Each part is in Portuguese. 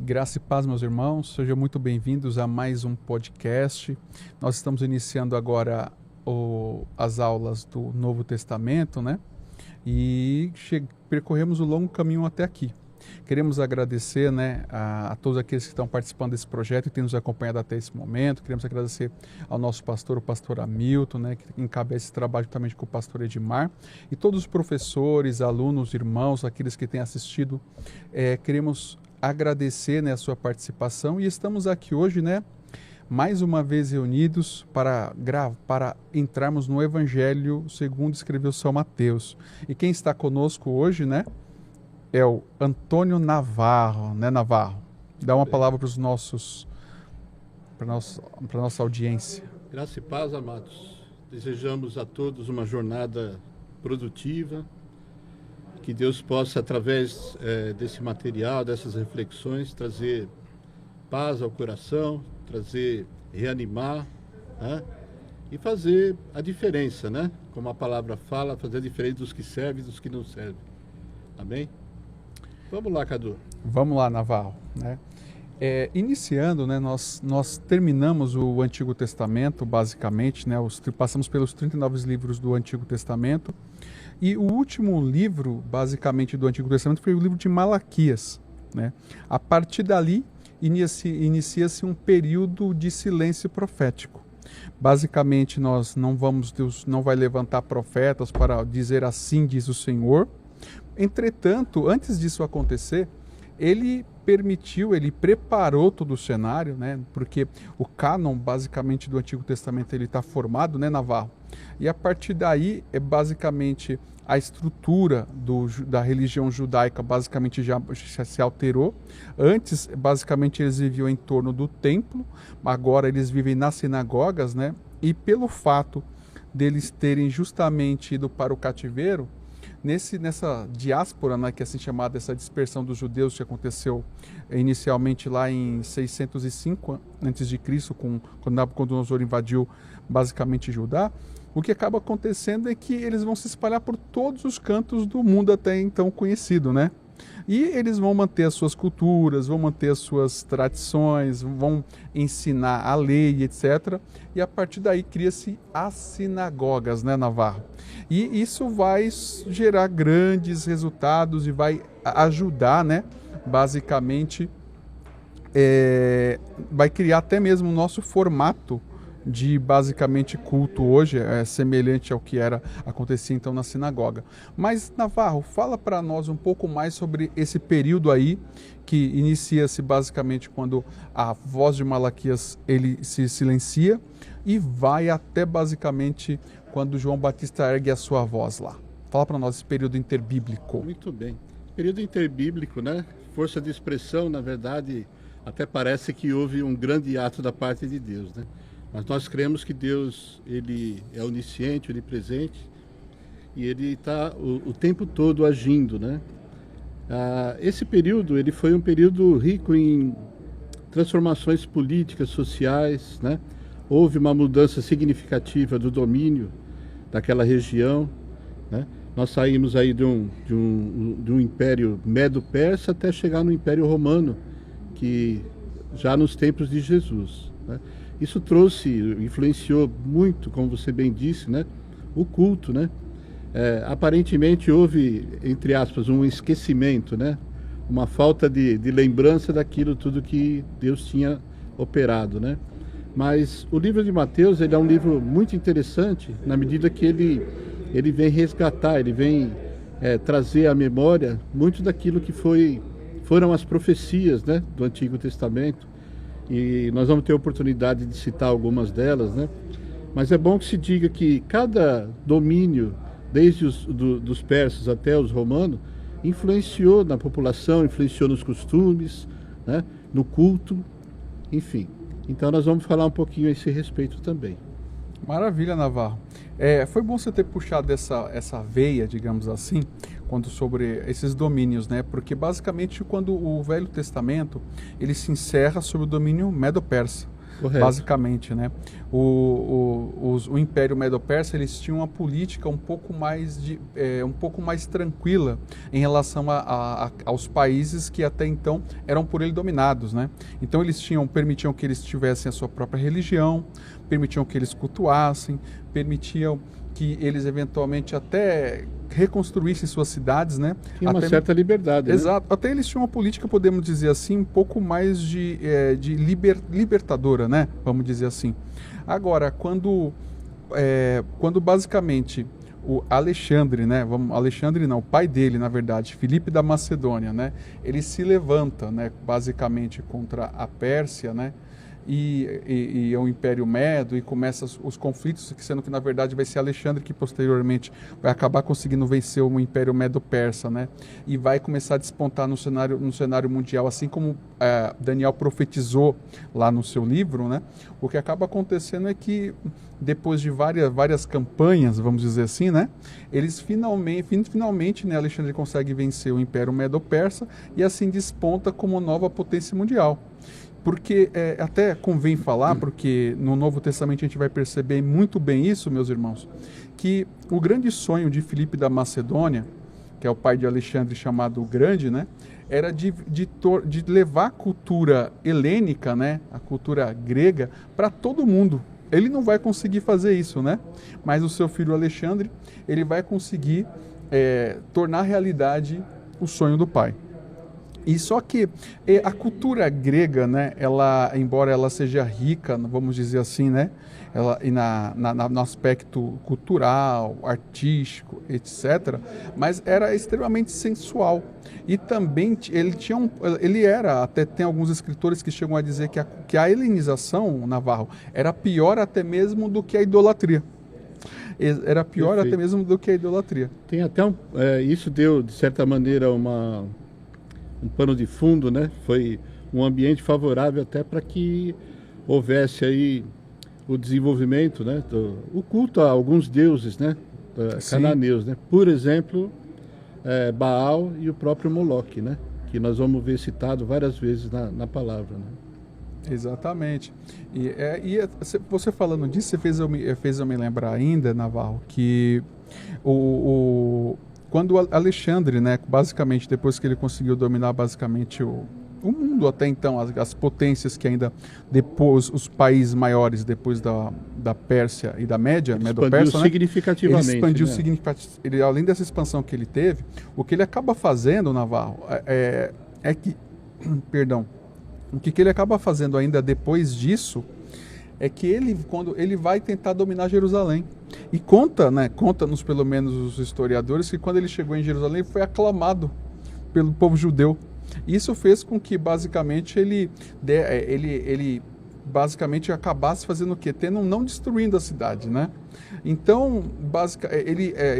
Graça e paz, meus irmãos, sejam muito bem-vindos a mais um podcast. Nós estamos iniciando agora as aulas do Novo Testamento, né? E percorremos o longo caminho até aqui. Queremos agradecer, né, a todos aqueles que estão participando desse projeto e têm nos acompanhado até esse momento. Queremos agradecer ao nosso pastor, o pastor Hamilton, né, que encabeça esse trabalho juntamente com o pastor Edmar, e todos os professores, alunos, irmãos, aqueles que têm assistido. Queremos agradecer, né, a sua participação, e estamos aqui hoje, né, mais uma vez reunidos para entrarmos no Evangelho segundo escreveu São Mateus. E quem está conosco hoje, né, é o Antônio Navarro, né, Navarro? Dá uma palavra para para nossa audiência. Graça e paz, amados. Desejamos a todos uma jornada produtiva, que Deus possa, através desse material, dessas reflexões, trazer paz ao coração, reanimar, né? E fazer a diferença, né? Como a palavra fala, fazer a diferença dos que servem e dos que não servem. Amém? Vamos lá, Cadu. Vamos lá, Navarro, né? Iniciando, né, nós terminamos o Antigo Testamento, basicamente, né? Passamos pelos 39 livros do Antigo Testamento. E o último livro, basicamente, do Antigo Testamento foi o livro de Malaquias, né? A partir dali, inicia-se um período de silêncio profético. Basicamente, Deus não vai levantar profetas para dizer assim diz o Senhor. Entretanto, antes disso acontecer, ele preparou todo o cenário, né? Porque o cânon, basicamente, do Antigo Testamento, ele está formado, né, Navarro? E a partir daí, basicamente, a estrutura da religião judaica basicamente já se alterou. Antes, basicamente, eles viviam em torno do templo, agora eles vivem nas sinagogas, né? E pelo fato deles terem justamente ido para o cativeiro, nessa diáspora, né, que é assim chamada, essa dispersão dos judeus que aconteceu inicialmente lá em 605 a.C., quando Nabucodonosor invadiu basicamente Judá, o que acaba acontecendo é que eles vão se espalhar por todos os cantos do mundo até então conhecido, né? E eles vão manter as suas culturas, vão manter as suas tradições, vão ensinar a lei, etc. E a partir daí cria-se as sinagogas, né, Navarro? E isso vai gerar grandes resultados e vai ajudar, né, basicamente, vai criar até mesmo o nosso formato de basicamente culto hoje, semelhante ao que acontecia então na sinagoga. Mas, Navarro, fala para nós um pouco mais sobre esse período aí, que inicia-se basicamente quando a voz de Malaquias ele se silencia e vai até basicamente quando João Batista ergue a sua voz lá. Fala para nós esse período interbíblico. Muito bem. Período interbíblico, né? Força de expressão, na verdade, até parece que houve um grande ato da parte de Deus, né? Mas nós cremos que Deus, ele é onisciente, onipresente, e ele está o tempo todo agindo, né? Esse período, ele foi um período rico em transformações políticas, sociais, né? Houve uma mudança significativa do domínio daquela região, né? Nós saímos aí de um império medo-persa até chegar no Império Romano, que já nos tempos de Jesus, né? Isso influenciou muito, como você bem disse, né, o culto, né? Aparentemente houve, entre aspas, um esquecimento, né? Uma falta de lembrança daquilo tudo que Deus tinha operado, né? Mas o livro de Mateus, ele é um livro muito interessante na medida que ele vem resgatar, ele vem trazer à memória muito daquilo que foram as profecias, né, do Antigo Testamento. E nós vamos ter a oportunidade de citar algumas delas, né? Mas é bom que se diga que cada domínio, desde dos persas até os romanos, influenciou na população, influenciou nos costumes, né? No culto, enfim. Então nós vamos falar um pouquinho a esse respeito também. Maravilha, Navarro. Foi bom você ter puxado essa veia, digamos assim, sobre esses domínios, né? Porque basicamente quando o Velho Testamento ele se encerra sob o domínio medo-persa. Correto. basicamente, né? O Império Medo-Persa, eles tinham uma política um pouco mais tranquila em relação aos países que até então eram por ele dominados, né? Então eles permitiam que eles tivessem a sua própria religião, permitiam que eles cultuassem, permitiam que eles eventualmente até reconstruíssem suas cidades, né? Tinha uma certa liberdade, né? Exato. Até eles tinham uma política, podemos dizer assim, um pouco mais de libertadora, né? Vamos dizer assim. Agora, quando basicamente o Alexandre, né? Alexandre não, o pai dele, na verdade, Filipe da Macedônia, né? Ele se levanta, né? Basicamente contra a Pérsia, né? E o Império Medo, e começa os conflitos, sendo que na verdade vai ser Alexandre que posteriormente vai acabar conseguindo vencer o Império Medo-Persa, né? E vai começar a despontar no cenário mundial, assim como Daniel profetizou lá no seu livro, né? O que acaba acontecendo é que depois de várias campanhas, vamos dizer assim, né? Eles finalmente, né, Alexandre consegue vencer o Império Medo-Persa e assim desponta como nova potência mundial. Porque até convém falar, porque no Novo Testamento a gente vai perceber muito bem isso, meus irmãos, que o grande sonho de Filipe da Macedônia, que é o pai de Alexandre chamado o Grande, né, era de levar a cultura helênica, né, a cultura grega, para todo mundo. Ele não vai conseguir fazer isso, né? Mas o seu filho Alexandre, ele vai conseguir tornar realidade o sonho do pai. E só que a cultura grega, né, embora ela seja rica, vamos dizer assim, né, no aspecto cultural, artístico, etc., mas era extremamente sensual. E também ele era, até tem alguns escritores que chegam a dizer que a helenização, Navarro, era pior até mesmo do que a idolatria. Era pior Perfeito. até mesmo do que a idolatria. Tem até isso deu, de certa maneira, um pano de fundo, né? Foi um ambiente favorável até para que houvesse aí o desenvolvimento, né? O culto a alguns deuses, né? Cananeus, né? Por exemplo, Baal e o próprio Moloque, né? Que nós vamos ver citado várias vezes na palavra, né? Exatamente. E você falando disso, você fez eu me lembrar ainda, Navarro, que quando Alexandre, né, basicamente, depois que ele conseguiu dominar basicamente o mundo até então, as potências que ainda depois, os países maiores depois da Pérsia e da Medo-Persa, né, significativamente. Ele expandiu né? significativamente. Além dessa expansão que ele teve, o que ele acaba fazendo, Navarro, perdão, o que ele acaba fazendo ainda depois disso é que quando ele vai tentar dominar Jerusalém. E conta-nos pelo menos os historiadores que quando ele chegou em Jerusalém ele foi aclamado pelo povo judeu. Isso fez com que basicamente ele basicamente acabasse fazendo o quê? Não destruindo a cidade, né? Então,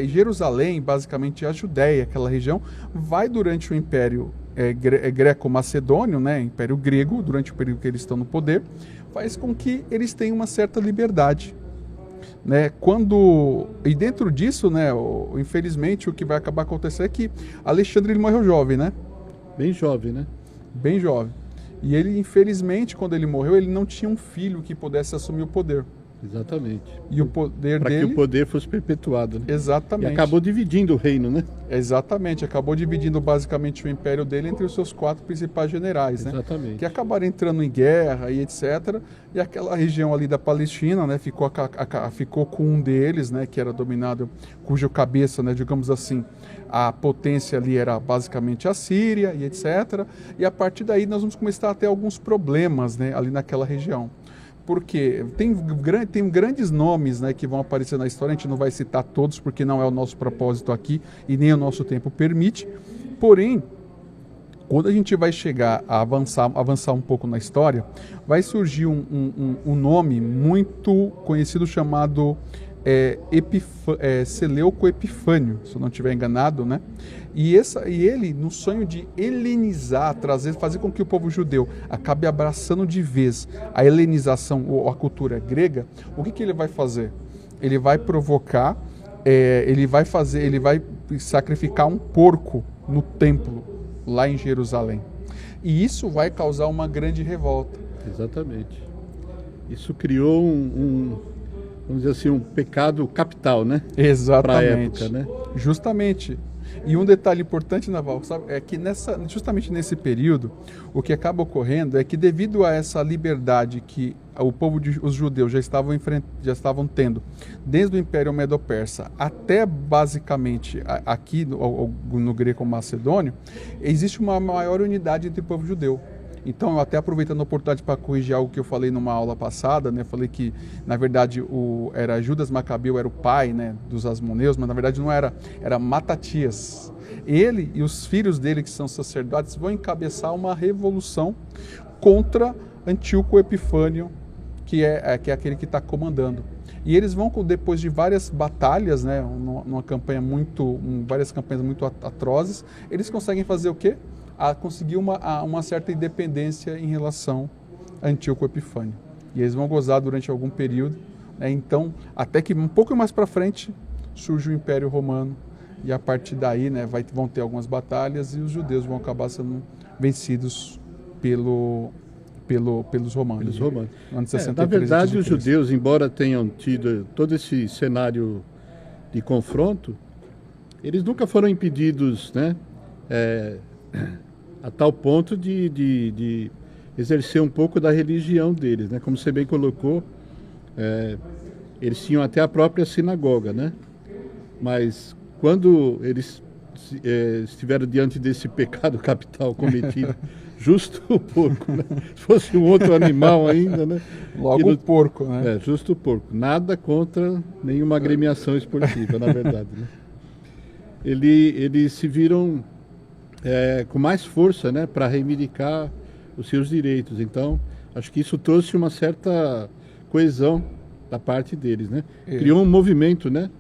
Jerusalém, basicamente a Judéia, aquela região, vai durante o Império greco-macedônio, né? Império grego, durante o período que eles estão no poder, faz com que eles tenham uma certa liberdade, né? E dentro disso, né, infelizmente, o que vai acabar acontecendo é que Alexandre ele morreu jovem, né? Bem jovem, né? Bem jovem. E ele, infelizmente, quando ele morreu, ele não tinha um filho que pudesse assumir o poder. Exatamente. E o poder para dele... que o poder fosse perpetuado, né? Exatamente. E acabou dividindo o reino, né? Exatamente. Acabou dividindo basicamente o império dele entre os seus 4 principais generais, né? Exatamente. Que acabaram entrando em guerra e etc. E aquela região ali da Palestina, né? Ficou com um deles, né? Que era dominado, cuja cabeça, né? Digamos assim, a potência ali era basicamente a Síria e etc. E a partir daí nós vamos começar a ter alguns problemas, né? Ali naquela região. Porque tem grandes nomes, né, que vão aparecer na história, a gente não vai citar todos porque não é o nosso propósito aqui e nem o nosso tempo permite. Porém, quando a gente vai chegar a avançar um pouco na história, vai surgir um nome muito conhecido chamado Seleuco Epifânio, se eu não estiver enganado, né? E ele, no sonho de helenizar, fazer com que o povo judeu acabe abraçando de vez a helenização ou a cultura grega, o que ele vai fazer? Ele vai provocar, ele vai sacrificar um porco no templo, lá em Jerusalém. E isso vai causar uma grande revolta. Exatamente. isso criou vamos dizer assim, um pecado capital, né? Para a Exatamente. época, né? Justamente. E um detalhe importante, Naval, sabe, é que justamente nesse período, o que acaba ocorrendo é que devido a essa liberdade que os judeus já estavam tendo, desde o Império Medo-Persa até basicamente aqui no greco-macedônio, existe uma maior unidade entre o povo judeu. Então, eu até aproveitando a oportunidade para corrigir algo que eu falei numa aula passada, né? Falei que, na verdade, era Judas Macabeu, era o pai, né, dos Asmoneus, mas na verdade não era, era Matatias. Ele e os filhos dele, que são sacerdotes, vão encabeçar uma revolução contra Antíoco Epifânio, que é aquele que está comandando. E eles vão, depois de várias batalhas, né, várias campanhas muito atrozes, eles conseguem fazer o quê? Conseguir uma certa independência em relação a Antíoco Epifânio. E eles vão gozar durante algum período, né? Então, até que um pouco mais para frente surge o Império Romano, e a partir daí, né, vão ter algumas batalhas e os judeus vão acabar sendo vencidos pelos romanos. Pelos romanos. Na verdade, os judeus, embora tenham tido todo esse cenário de confronto, eles nunca foram impedidos, né, a tal ponto de exercer um pouco da religião deles, né? Como você bem colocou, eles tinham até a própria sinagoga, né? Mas quando eles estiveram diante desse pecado capital cometido, justo o porco, né? Se fosse um outro animal ainda, né? Logo o porco, né? Justo o porco. Nada contra nenhuma agremiação esportiva, na verdade, né? Eles se viram com mais força, né, para reivindicar os seus direitos. Então, acho que isso trouxe uma certa coesão da parte deles, né? Criou um movimento, né?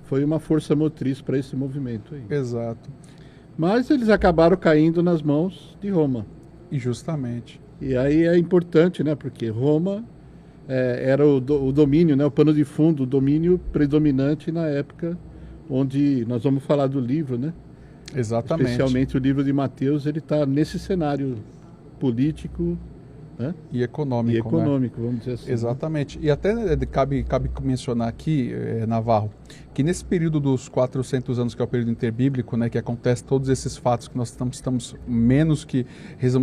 Foi uma força motriz para esse movimento aí. Exato. Mas eles acabaram caindo nas mãos de Roma. E justamente. E aí é importante, né? Porque Roma era o domínio, né? O pano de fundo, o domínio predominante na época onde nós vamos falar do livro, né? Exatamente. Especialmente o livro de Mateus, ele está nesse cenário político, né? E econômico, né? Vamos dizer assim. Exatamente. E até cabe mencionar aqui, Navarro, que nesse período dos 400 anos, que é o período interbíblico, né, que acontece todos esses fatos que nós estamos menos que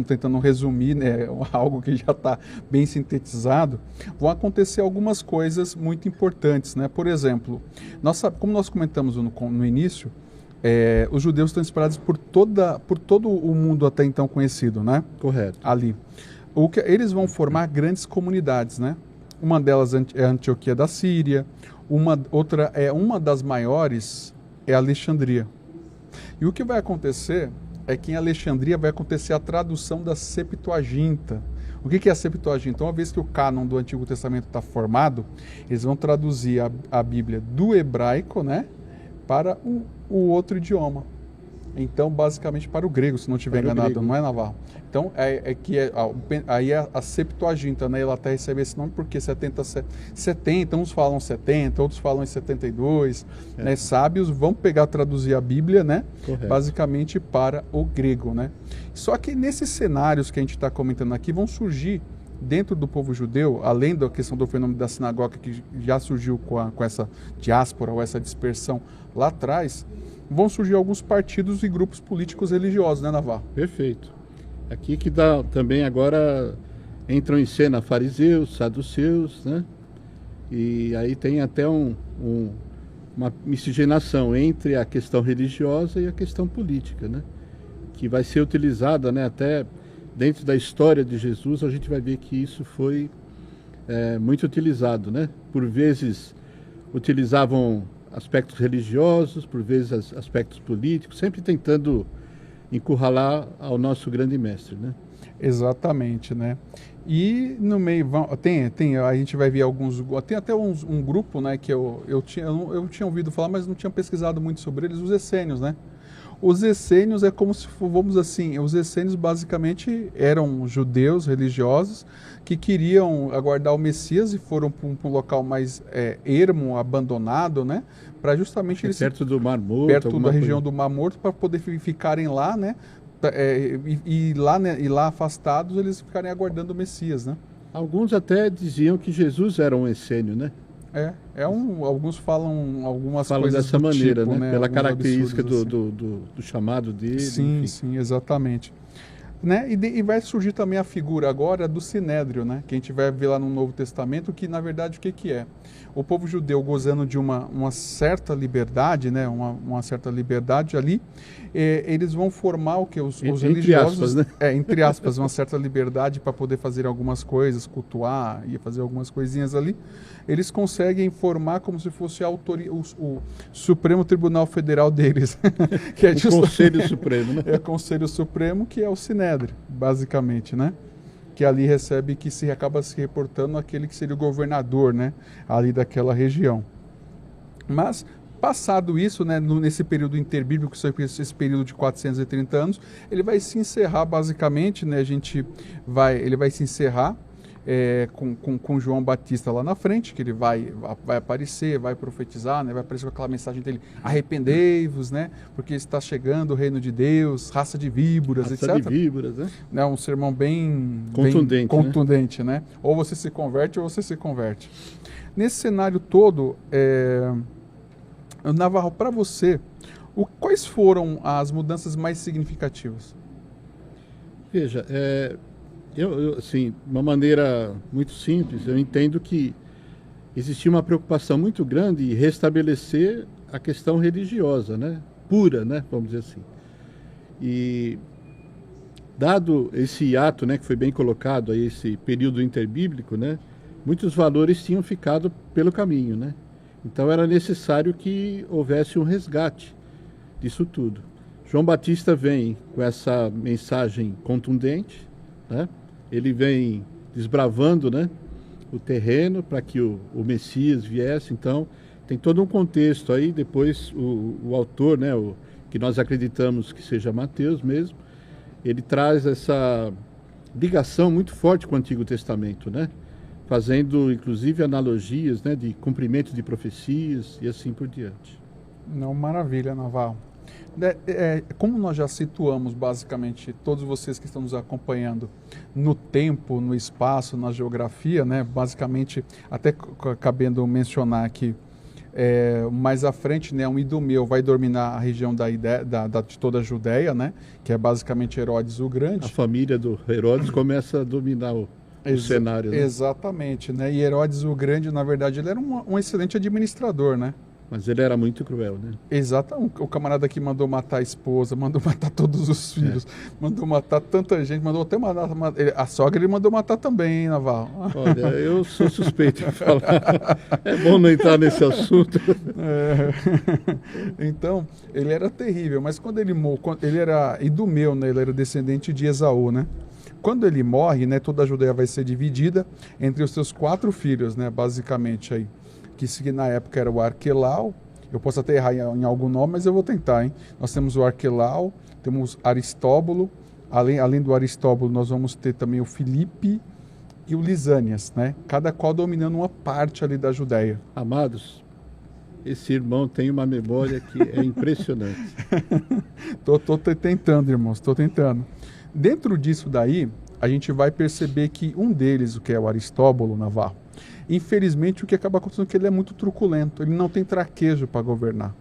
tentando resumir, né, algo que já está bem sintetizado, vão acontecer algumas coisas muito importantes, né? Por exemplo, como nós comentamos no início, os judeus estão espalhados por todo o mundo até então conhecido, né? Correto. Ali. Eles vão formar grandes comunidades, né? Uma delas é a Antioquia da Síria, outra uma das maiores é Alexandria. E o que vai acontecer é que em Alexandria vai acontecer a tradução da Septuaginta. O que é a Septuaginta? Uma vez que o cânon do Antigo Testamento está formado, eles vão traduzir a Bíblia do hebraico, né, para o outro idioma. Então, basicamente, para o grego, se não estiver enganado, grego. Não é, Navarro? Então, aí a Septuaginta, né, ela até recebe esse nome porque 70, uns falam 70, outros falam em 72, né, sábios vão traduzir a Bíblia, né, basicamente para o grego, né. Só que nesses cenários que a gente está comentando aqui, vão surgir dentro do povo judeu, além da questão do fenômeno da sinagoga, que já surgiu com essa diáspora ou essa dispersão lá atrás, vão surgir alguns partidos e grupos políticos religiosos, né, Navarro? Perfeito. Aqui que dá também agora entram em cena fariseus, saduceus, né? E aí tem até uma miscigenação entre a questão religiosa e a questão política, né? Que vai ser utilizada, né, até dentro da história de Jesus, a gente vai ver que isso foi muito utilizado, né? Por vezes utilizavam aspectos religiosos, por vezes aspectos políticos, sempre tentando encurralar ao nosso grande mestre, né? Exatamente, né? E no meio a gente vai ver tem até um grupo, né, que eu tinha ouvido falar, mas não tinha pesquisado muito sobre eles, os essênios, né? Os essênios é como se, vamos assim, os essênios basicamente eram judeus religiosos que queriam aguardar o Messias e foram para um local mais ermo, abandonado, né? Para justamente eles perto do Mar Morto, perto da região do Mar Morto, para poder ficarem lá, né? E lá afastados eles ficarem aguardando o Messias, né? Alguns até diziam que Jesus era um essênio, né? Alguns falam algumas Falam coisas dessa do maneira, tipo, né? Pela alguns característica absurdos do chamado dele. Sim, enfim. sim, exatamente. Né? E vai surgir também a figura agora do Sinédrio, né? Que a gente vai ver lá no Novo Testamento, que na verdade o que, que é? O povo judeu gozando de uma certa liberdade, né? Uma certa liberdade ali, eles vão formar o que? Os religiosos, aspas, né? Entre aspas, uma certa liberdade para poder fazer algumas coisas, cultuar e fazer algumas coisinhas ali. Eles conseguem formar como se fosse o Supremo Tribunal Federal deles. Que é O Conselho Supremo, né? É o Conselho Supremo, que é o Sinédrio, basicamente, né? Que ali recebe, acaba se reportando aquele que seria o governador, né? Ali daquela região. Mas, passado isso, né? Nesse período interbíblico, esse período de 430 anos, ele vai se encerrar, basicamente, né? Ele vai se encerrar com João Batista lá na frente, que ele vai aparecer, vai profetizar, né? Vai aparecer com aquela mensagem dele: arrependei-vos, né? Porque está chegando o reino de Deus, raça de víboras, etc. Raça de víboras, né? Um sermão bem contundente, né? Ou você se converte ou você se converte. Nesse cenário todo, Navarro, para você, quais foram as mudanças mais significativas? Veja, assim, de uma maneira muito simples, eu entendo que existia uma preocupação muito grande em restabelecer a questão religiosa, né? Pura, né? Vamos dizer assim. E dado esse ato, né, que foi bem colocado, aí, esse período interbíblico, né? Muitos valores tinham ficado pelo caminho, né? Então era necessário que houvesse um resgate disso tudo. João Batista vem com essa mensagem contundente, né? Ele vem desbravando, né, o terreno para que o Messias viesse. Então tem todo um contexto aí. Depois o autor, né, que nós acreditamos que seja Mateus mesmo, ele traz essa ligação muito forte com o Antigo Testamento, né? Fazendo inclusive analogias, né, de cumprimento de profecias e assim por diante. Não, maravilha, Navarro. Como nós já situamos basicamente todos vocês que estão nos acompanhando no tempo, no espaço, na geografia, né? Basicamente, até cabendo mencionar que mais à frente, né, um idumeu vai dominar a região de toda a Judéia, né? Que é basicamente Herodes o Grande. A família do Herodes começa a dominar o cenário, né? Exatamente, né? E Herodes o Grande, na verdade, ele era um excelente administrador, né? Mas ele era muito cruel, né? Exato. O camarada que mandou matar a esposa, mandou matar todos os filhos, mandou matar tanta gente, mandou até matar a sogra, ele mandou matar também, hein, Navarro? Olha, eu sou suspeito de falar. É bom não entrar nesse assunto. Então, ele era terrível, mas quando ele era idumeu, né? Ele era descendente de Esaú, né? Quando ele morre, né, toda a Judeia vai ser dividida entre os seus 4 filhos, né, basicamente aí, que na época era o Arquelau. Eu posso até errar em algum nome, mas eu vou tentar, hein? Nós temos o Arquelau, temos Aristóbulo, além do Aristóbulo nós vamos ter também o Filipe e o Lisânias, né? Cada qual dominando uma parte ali da Judéia. Amados, esse irmão tem uma memória que é impressionante. Tô tentando, irmãos, tô tentando. Dentro disso daí, a gente vai perceber que um deles, o que é o Aristóbulo, Navarro, infelizmente o que acaba acontecendo é que ele é muito truculento, ele não tem traquejo para governar.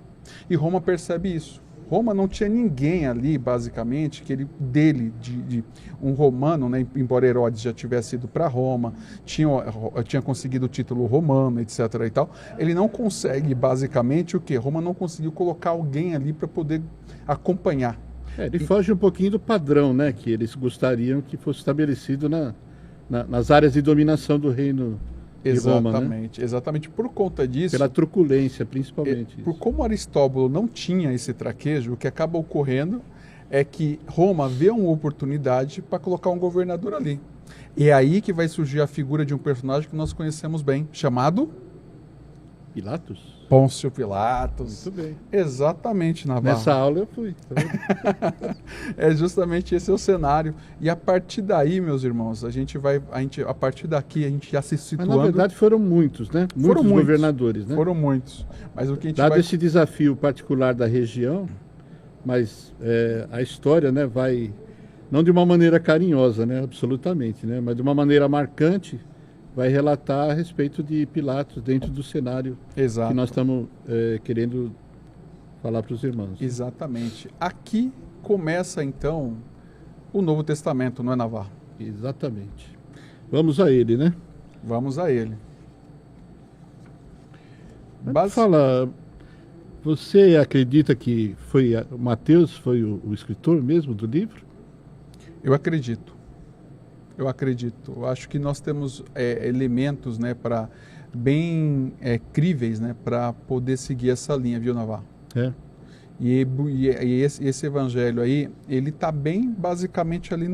E Roma percebe isso. Roma não tinha ninguém ali, basicamente, de um romano, né? Embora Herodes já tivesse ido para Roma, tinha conseguido o título romano, etc. e tal. Ele não consegue, basicamente, o quê? Roma não conseguiu colocar alguém ali para poder acompanhar. Ele foge um pouquinho do padrão, né, que eles gostariam que fosse estabelecido nas áreas de dominação do reino de Roma, exatamente, né? Exatamente. Por conta disso... Pela truculência, principalmente. Por como Aristóbulo não tinha esse traquejo, o que acaba ocorrendo é que Roma vê uma oportunidade para colocar um governador ali. E é aí que vai surgir a figura de um personagem que nós conhecemos bem, chamado... Pilatos? Pôncio Pilatos. Muito bem. Exatamente, Navarro. Nessa aula eu fui. É justamente esse o cenário. E a partir daí, meus irmãos, a partir daqui a gente já se situando... Mas na verdade foram muitos, né? Muitos governadores, né? Foram muitos. Mas o que a gente Dado esse desafio particular da região, mas a história, né, vai não de uma maneira carinhosa, né? Absolutamente, né? Mas de uma maneira marcante, vai relatar a respeito de Pilatos dentro do cenário Exato. que nós estamos querendo falar para os irmãos. Exatamente. Aqui começa então o Novo Testamento, não é, Navarro? Exatamente. Vamos a ele, né? Vamos a ele. Fala, você acredita que Mateus foi o escritor mesmo do livro? Eu acredito. Eu acho que nós temos elementos, né, bem críveis, né, para poder seguir essa linha, viu, Navarro? E esse evangelho aí, ele está bem basicamente ali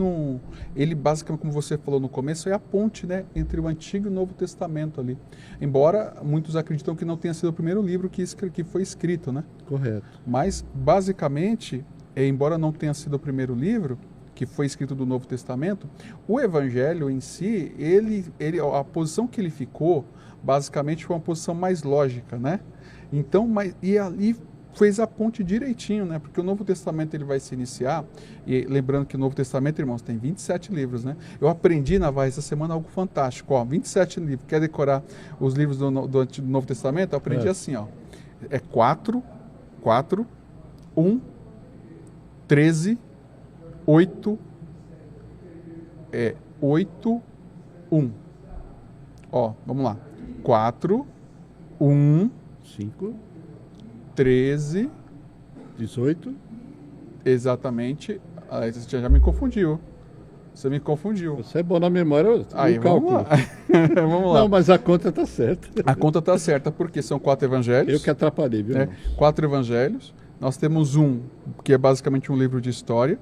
ele basicamente, como você falou no começo, é a ponte, né, entre o Antigo e o Novo Testamento ali. Embora muitos acreditam que não tenha sido o primeiro livro que foi escrito, né? Correto. Mas basicamente, embora não tenha sido o primeiro livro que foi escrito do Novo Testamento, o evangelho em si, a posição que ele ficou, basicamente foi uma posição mais lógica, né? Então, e ali fez a ponte direitinho, né? Porque o Novo Testamento ele vai se iniciar, e lembrando que o Novo Testamento, irmãos, tem 27 livros, né? Eu aprendi, Navarra, essa semana algo fantástico, ó, 27 livros. Quer decorar os livros do Novo Testamento? Eu aprendi assim, ó. 4, 1, 13, 8, 8, 1. Ó, vamos lá. 4, 1, 5, 13, 18. Exatamente. Aí você já me confundiu. Você me confundiu. Você é bom na memória. Aí, vamos lá. Vamos lá. Não, mas a conta está certa. A conta está certa, porque são 4 evangelhos. Eu que atrapalhei, viu? 4 evangelhos. Nós temos que é basicamente um livro de história.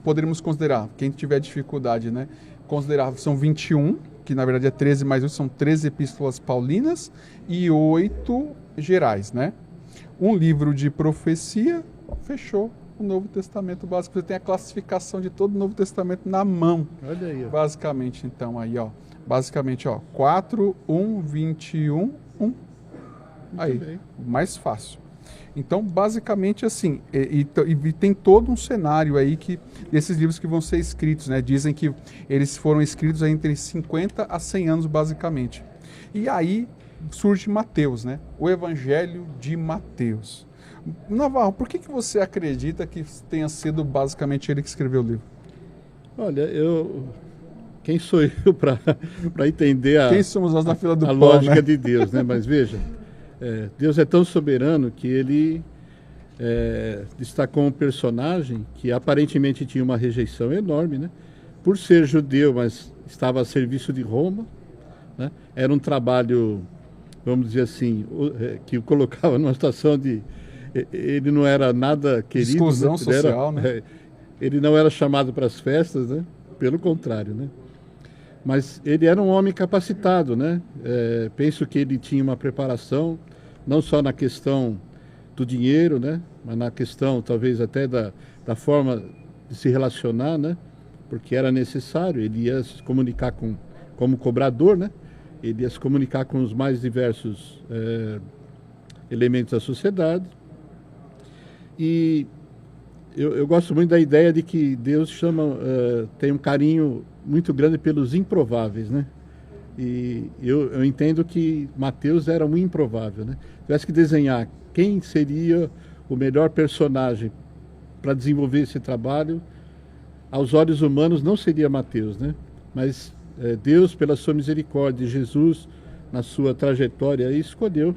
Poderíamos considerar, quem tiver dificuldade, né? Considerar, são 21, que na verdade é 13 mais 8, são 13 epístolas paulinas e 8 gerais, né? Um livro de profecia, fechou o Novo Testamento básico. Você tem a classificação de todo o Novo Testamento na mão. Olha aí, ó. Basicamente, então, aí, ó. Basicamente, ó, 4, 1, 21, 1. Aí, bem. Mais fácil. Então, basicamente assim, e tem todo um cenário aí desses livros que vão ser escritos, né? Dizem que eles foram escritos entre 50 a 100 anos, basicamente. E aí surge Mateus, né? O Evangelho de Mateus. Navarro, por que você acredita que tenha sido basicamente ele que escreveu o livro? Olha, quem sou eu para entender Quem somos nós na fila do a pão, lógica né? de Deus, né? Mas veja, Deus é tão soberano que ele destacou um personagem que aparentemente tinha uma rejeição enorme, né? Por ser judeu, mas estava a serviço de Roma, né? Era um trabalho, vamos dizer assim, que o colocava numa situação de... Ele não era nada querido. Exclusão, né? social, né? Ele não era chamado para as festas, né? Pelo contrário, né? Mas ele era um homem capacitado, né? Penso que ele tinha uma preparação, não só na questão do dinheiro, né? Mas na questão, talvez, até da forma de se relacionar, né? Porque era necessário, ele ia se comunicar como cobrador, né? Ele ia se comunicar com os mais diversos elementos da sociedade. E eu gosto muito da ideia de que Deus tem um carinho muito grande pelos improváveis, né? E eu entendo que Mateus era um improvável, né? Se tivesse que desenhar quem seria o melhor personagem para desenvolver esse trabalho, aos olhos humanos não seria Mateus, né? Mas Deus, pela sua misericórdia, Jesus, na sua trajetória, escolheu.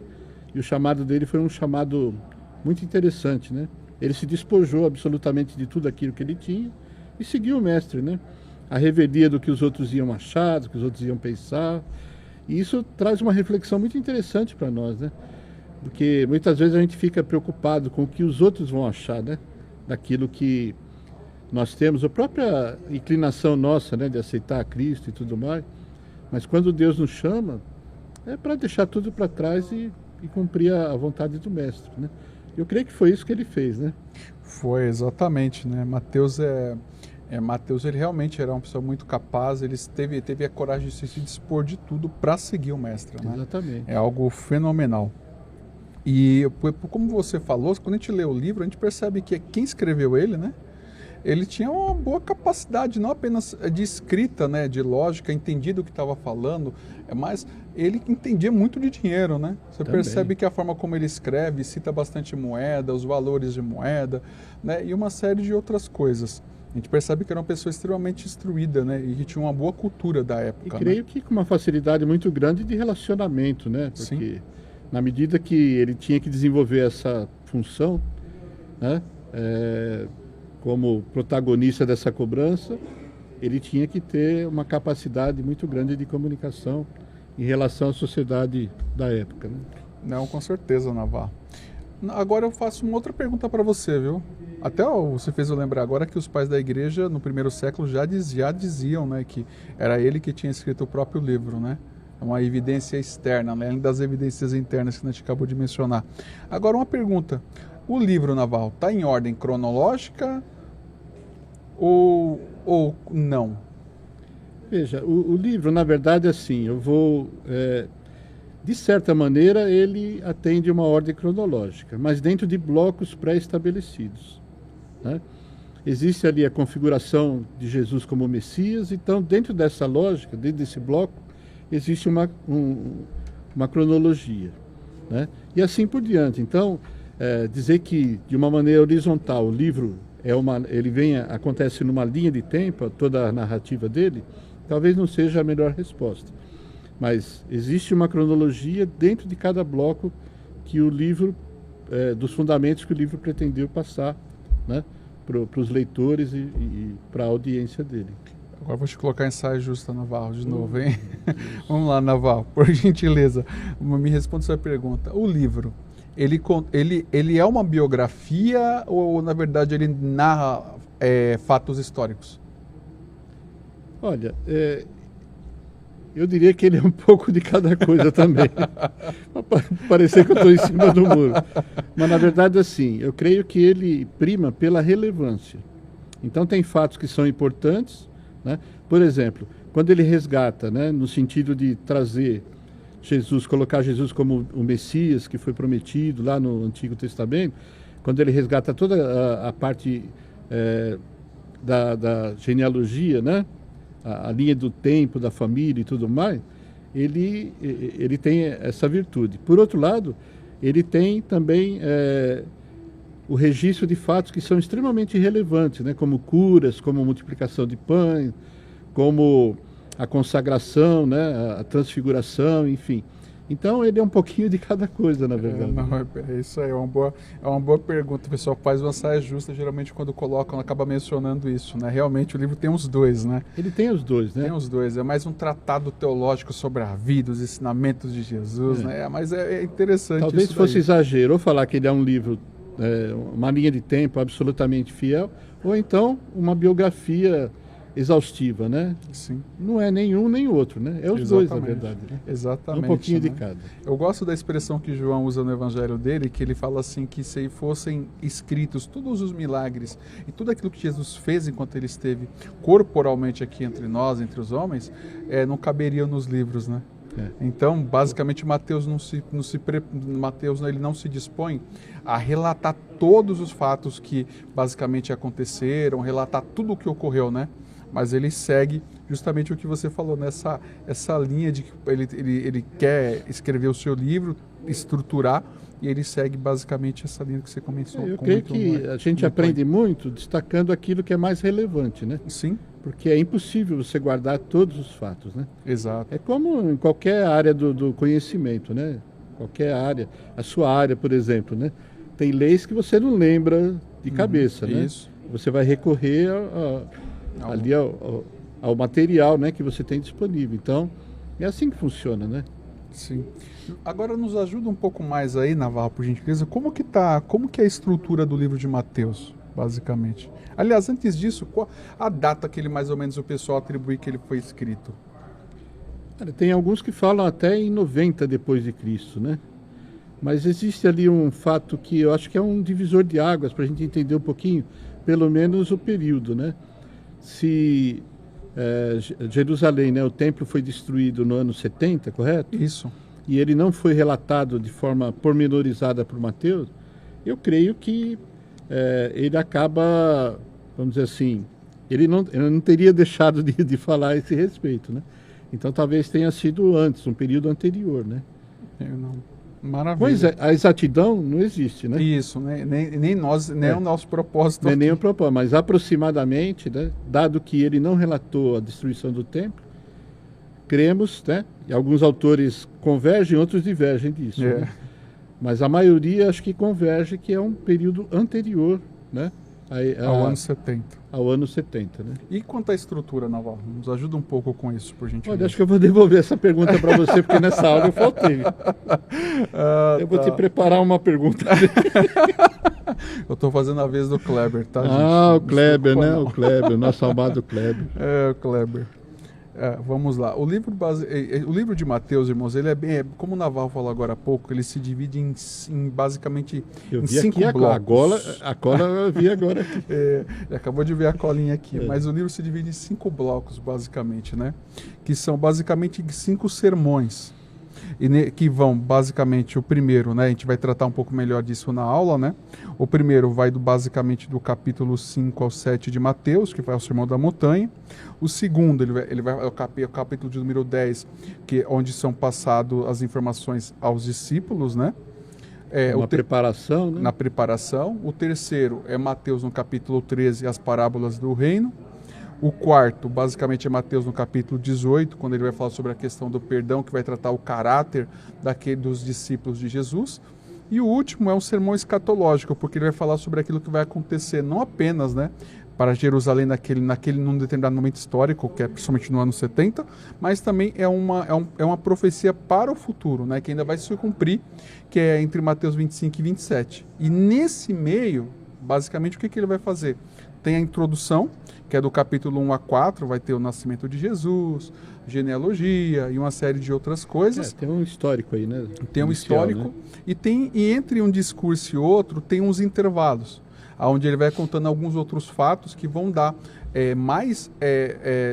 E o chamado dele foi um chamado muito interessante, né? Ele se despojou absolutamente de tudo aquilo que ele tinha e seguiu o mestre, né? A revelia do que os outros iam achar, do que os outros iam pensar. E isso traz uma reflexão muito interessante para nós, né? Porque muitas vezes a gente fica preocupado com o que os outros vão achar, né? Daquilo que nós temos, a própria inclinação nossa, né? De aceitar a Cristo e tudo mais. Mas quando Deus nos chama, é para deixar tudo para trás e cumprir a vontade do mestre, né? Eu creio que foi isso que ele fez, né? Foi, exatamente, né? Mateus Mateus, ele realmente era uma pessoa muito capaz, ele teve a coragem de se dispor de tudo para seguir o mestre, né? Exatamente. É algo fenomenal. E como você falou, quando a gente lê o livro, a gente percebe que quem escreveu ele, né? ele tinha uma boa capacidade, não apenas de escrita, né, de lógica, entendia do que estava falando, mas ele entendia muito de dinheiro, né? Você Também. percebe que a forma como ele escreve, cita bastante moeda, os valores de moeda, né, e uma série de outras coisas. A gente percebe que era uma pessoa extremamente instruída, né, e que tinha uma boa cultura da E época. creio né? que com uma facilidade muito grande de relacionamento, né? Porque Sim. na medida que ele tinha que desenvolver essa função, né? Como protagonista dessa cobrança, ele tinha que ter uma capacidade muito grande de comunicação em relação à sociedade da época, né? Não, com certeza, Navarro. Agora eu faço uma outra pergunta para você, viu? Até você fez eu lembrar agora que os pais da igreja no primeiro século já diziam, né, que era ele que tinha escrito o próprio livro, né? É uma evidência externa, né, além das evidências internas que a gente acabou de mencionar. Agora uma pergunta: o livro, Navarro, está em ordem cronológica ou não? Veja, o livro, na verdade, assim, de certa maneira, ele atende uma ordem cronológica, mas dentro de blocos pré-estabelecidos, né? Existe ali a configuração de Jesus como Messias, então, dentro dessa lógica, dentro desse bloco, existe uma cronologia, né? E assim por diante. Então, dizer que, de uma maneira horizontal, o livro acontece numa linha de tempo, toda a narrativa dele, talvez não seja a melhor resposta. Mas existe uma cronologia dentro de cada bloco que o livro, dos fundamentos que o livro pretendeu passar, né, para os leitores e para a audiência dele. Agora vou te colocar em saia justa, Navarro, de novo, hein? Vamos lá, Navarro, por gentileza, me responda essa pergunta. O livro, ele é uma biografia ou, na verdade, ele narra fatos históricos? Olha, eu diria que ele é um pouco de cada coisa também. Parecer que eu estou em cima do muro. Mas, na verdade, assim, eu creio que ele prima pela relevância. Então, tem fatos que são importantes, né? Por exemplo, quando ele resgata, né, no sentido de trazer Jesus, colocar Jesus como o Messias que foi prometido lá no Antigo Testamento, quando ele resgata toda a parte da genealogia, né? A linha do tempo, da família e tudo mais, ele tem essa virtude. Por outro lado, ele tem também o registro de fatos que são extremamente relevantes, né? Como curas, como multiplicação de pães, como a consagração, né? A transfiguração, enfim. Então, ele é um pouquinho de cada coisa, na verdade. Isso aí, é uma boa pergunta. O pessoal faz uma saia justa, geralmente quando colocam, acaba mencionando isso, né? Realmente, o livro tem os dois, né? Ele tem os dois, né? Tem os dois. É mais um tratado teológico sobre a vida, os ensinamentos de Jesus, né? Mas é interessante. Talvez fosse exagero ou falar que ele é um livro, uma linha de tempo absolutamente fiel, ou então uma biografia exaustiva, né? Sim. Não é nenhum nem outro, né? É os dois, na verdade. Né? Exatamente. Um pouquinho né? de cada. Eu gosto da expressão que João usa no evangelho dele, que ele fala assim, que se fossem escritos todos os milagres e tudo aquilo que Jesus fez enquanto ele esteve corporalmente aqui entre nós, entre os homens, não caberiam nos livros, né? Então, basicamente, Mateus ele não se dispõe a relatar todos os fatos que basicamente aconteceram, relatar tudo o que ocorreu, né? Mas ele segue justamente o que você falou, nessa linha de que ele quer escrever o seu livro, estruturar, e ele segue basicamente essa linha que você comentou. Eu creio que a gente aprende muito destacando aquilo que é mais relevante, né? Sim. Porque é impossível você guardar todos os fatos, né? Exato. É como em qualquer área do conhecimento, né? Qualquer área. A sua área, por exemplo, né? Tem leis que você não lembra de cabeça, né? Isso. Você vai recorrer ao material, né, que você tem disponível. Então, é assim que funciona, né? Sim. Agora nos ajuda um pouco mais aí, Navarro, por gentileza, como que é a estrutura do livro de Mateus, basicamente? Aliás, antes disso, qual a data que mais ou menos o pessoal atribui que ele foi escrito? Tem alguns que falam até em 90 depois de Cristo, né? Mas existe ali um fato que eu acho que é um divisor de águas para a gente entender um pouquinho, pelo menos o período, né? Se Jerusalém, né, o templo foi destruído no ano 70, correto? Isso. E ele não foi relatado de forma pormenorizada por Mateus, eu creio que ele acaba vamos dizer assim, ele não teria deixado de falar a esse respeito, né? Então talvez tenha sido antes, um período anterior, né? Maravilha. Pois é, a exatidão não existe, né? Isso, né? Nem nós, nem o nosso propósito. Não é nem o propósito, mas aproximadamente, né? Dado que ele não relatou a destruição do templo, cremos, né? E alguns autores convergem, outros divergem disso. Né? Mas a maioria acho que converge que é um período anterior, né? Ao ano 70. Ao ano 70, né? E quanto à estrutura naval? Nos ajuda um pouco com isso, por gentileza. Olha, acho que eu vou devolver essa pergunta para você, porque nessa aula eu faltei. Eu vou te preparar uma pergunta. Eu estou fazendo a vez do Kleber, tá, gente? O Kleber, né? O Kleber, o nosso amado Kleber. O Kleber. Vamos lá. O livro de Mateus, irmãos, ele como o Naval falou agora há pouco, ele se divide em basicamente eu em vi 5 aqui blocos. A cola eu vi agora aqui. Acabou de ver a colinha aqui. Mas o livro se divide em 5 blocos, basicamente, né? Que são basicamente 5 sermões. Que vão basicamente o primeiro, né? A gente vai tratar um pouco melhor disso na aula, né? O primeiro vai basicamente do capítulo 5 ao 7 de Mateus, que vai ao Sermão da Montanha. O segundo, ele vai ao capítulo de número 10, onde são passadas as informações aos discípulos, né? Preparação, né? Na preparação. O terceiro é Mateus no capítulo 13, as parábolas do reino. O quarto, basicamente, é Mateus no capítulo 18, quando ele vai falar sobre a questão do perdão, que vai tratar o caráter dos discípulos de Jesus. E o último é um sermão escatológico, porque ele vai falar sobre aquilo que vai acontecer, não apenas, né, para Jerusalém num determinado momento histórico, que é principalmente no ano 70, mas também é uma profecia para o futuro, né, que ainda vai se cumprir, que é entre Mateus 25 e 27. E nesse meio, basicamente, o que ele vai fazer? Tem a introdução, que é do capítulo 1 a 4, vai ter o nascimento de Jesus, genealogia e uma série de outras coisas. Tem um histórico aí, né? Tem um histórico, né? E entre um discurso e outro tem uns intervalos, onde ele vai contando alguns outros fatos que vão dar mais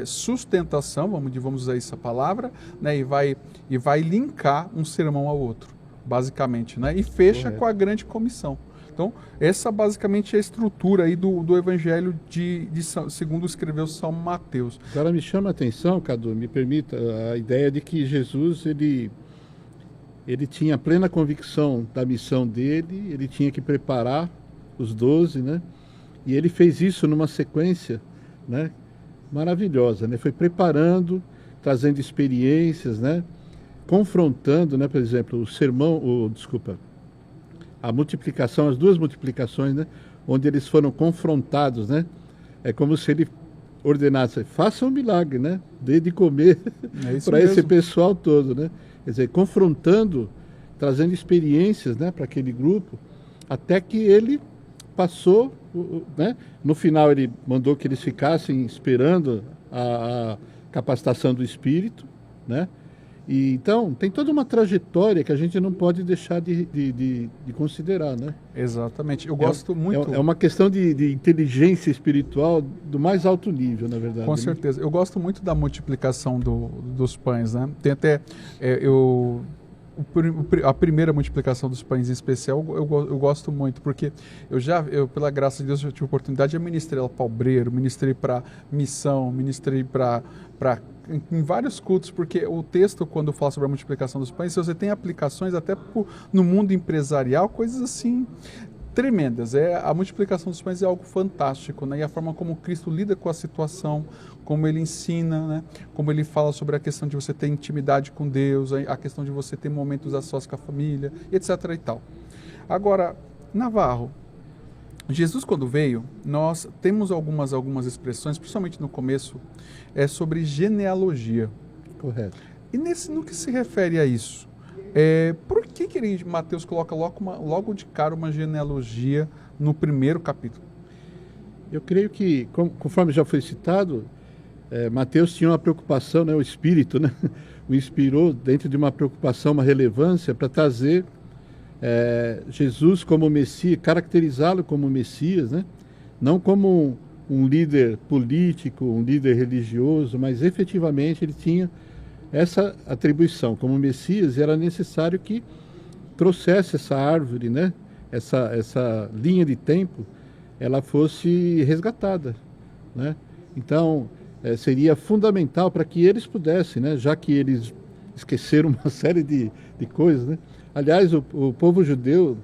sustentação, vamos usar essa palavra, né? E vai linkar um sermão ao outro, basicamente, né? E fecha com a grande comissão. Então, essa basicamente é a estrutura aí do Evangelho segundo escreveu São Mateus. Agora me chama a atenção, Cadu, me permita, a ideia de que Jesus, ele tinha plena convicção da missão dele, ele tinha que preparar os 12, né? E ele fez isso numa sequência, né, maravilhosa, né? Foi preparando, trazendo experiências, né? Confrontando, né, por exemplo, a multiplicação, as 2 multiplicações, né, onde eles foram confrontados, né? É como se ele ordenasse, faça um milagre, né? Dê de comer para esse pessoal todo, né? Quer dizer, confrontando, trazendo experiências, né, para aquele grupo, até que ele passou, né? No final ele mandou que eles ficassem esperando a capacitação do Espírito, né? E, então, tem toda uma trajetória que a gente não pode deixar de considerar, né? Exatamente. Eu gosto muito... É uma questão de inteligência espiritual do mais alto nível, na verdade. Com certeza. Eu gosto muito da multiplicação dos pães, né? Tem até... a primeira multiplicação dos pães em especial eu gosto muito, porque eu pela graça de Deus, eu tive a oportunidade de ministrar ela para obreiro, ministrei para missão, ministrei em vários cultos, porque o texto, quando fala sobre a multiplicação dos pães, você tem aplicações até no mundo empresarial, coisas assim tremendas. A multiplicação dos pães é algo fantástico, né? E a forma como Cristo lida com a situação, como ele ensina, né? Como ele fala sobre a questão de você ter intimidade com Deus, a questão de você ter momentos a sós com a família, etc. e tal. Agora, Navarro, Jesus, quando veio, nós temos algumas expressões, principalmente no começo, sobre genealogia. Correto. E no que se refere a isso? Por que Mateus coloca logo de cara uma genealogia no primeiro capítulo? Eu creio que, conforme já foi citado, Mateus tinha uma preocupação, né, o Espírito, né, o inspirou dentro de uma preocupação, uma relevância para trazer Jesus como Messias, caracterizá-lo como Messias, né? Não como um líder político, um líder religioso, mas efetivamente ele tinha essa atribuição como Messias, e era necessário que trouxesse essa árvore, né? Essa linha de tempo ela fosse resgatada, né? Então, seria fundamental para que eles pudessem, né? Já que eles esqueceram uma série de coisas, né? Aliás, o povo judeu,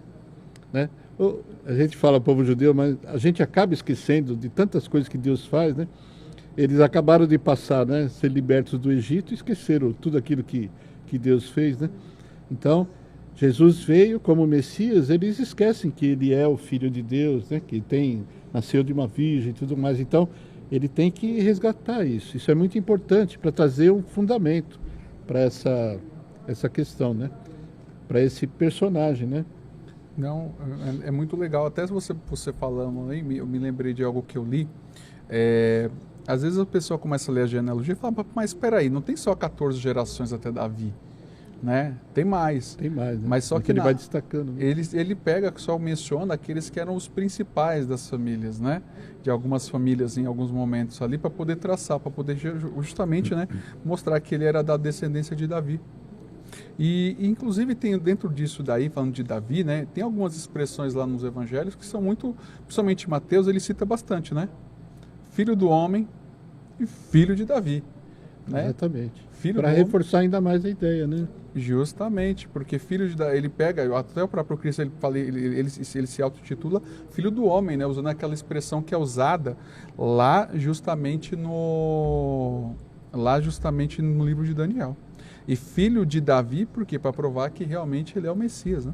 né? A gente fala povo judeu, mas a gente acaba esquecendo de tantas coisas que Deus faz, né? Eles acabaram de passar, né? Ser libertos do Egito e esqueceram tudo aquilo que Deus fez, né? Então, Jesus veio como Messias, eles esquecem que ele é o Filho de Deus, né? Que nasceu de uma virgem e tudo mais. Então, ele tem que resgatar isso. Isso é muito importante para trazer um fundamento para essa questão, né? Para esse personagem, né? Não, é muito legal. Até você falando aí, eu me lembrei de algo que eu li. Às vezes a pessoa começa a ler a genealogia e fala, mas espera aí, não tem só 14 gerações até Davi, né? Tem mais. Tem mais, né? Mas só que ele vai destacando. Né? Ele pega, só menciona aqueles que eram os principais das famílias, né? De algumas famílias em alguns momentos ali, para poder traçar, para poder justamente, né, mostrar que ele era da descendência de Davi. E inclusive tem dentro disso daí, falando de Davi, né, tem algumas expressões lá nos evangelhos que são muito, principalmente Mateus, ele cita bastante, né? Filho do homem e filho de Davi, né? Exatamente. Para reforçar ainda mais a ideia, né? Justamente, porque filho de Davi, ele pega, até o próprio Cristo ele se autotitula filho do homem, né? Usando aquela expressão que é usada lá justamente no livro de Daniel. E filho de Davi, por quê? Para provar que realmente ele é o Messias, né?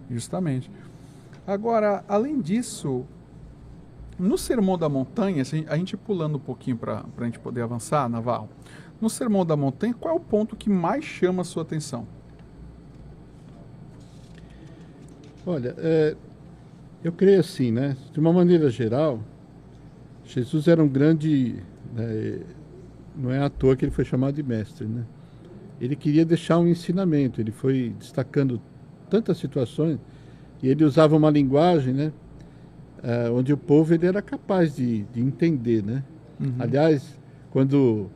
Justamente. Agora, além disso, no Sermão da Montanha, a gente pulando um pouquinho para a gente poder avançar, Navarro, no Sermão da Montanha, qual é o ponto que mais chama a sua atenção? Olha, eu creio assim, né? De uma maneira geral, Jesus era um grande... não é à toa que ele foi chamado de mestre, né? Ele queria deixar um ensinamento, ele foi destacando tantas situações e ele usava uma linguagem, né? Onde o povo ele era capaz de entender, né? Uhum. Aliás, quando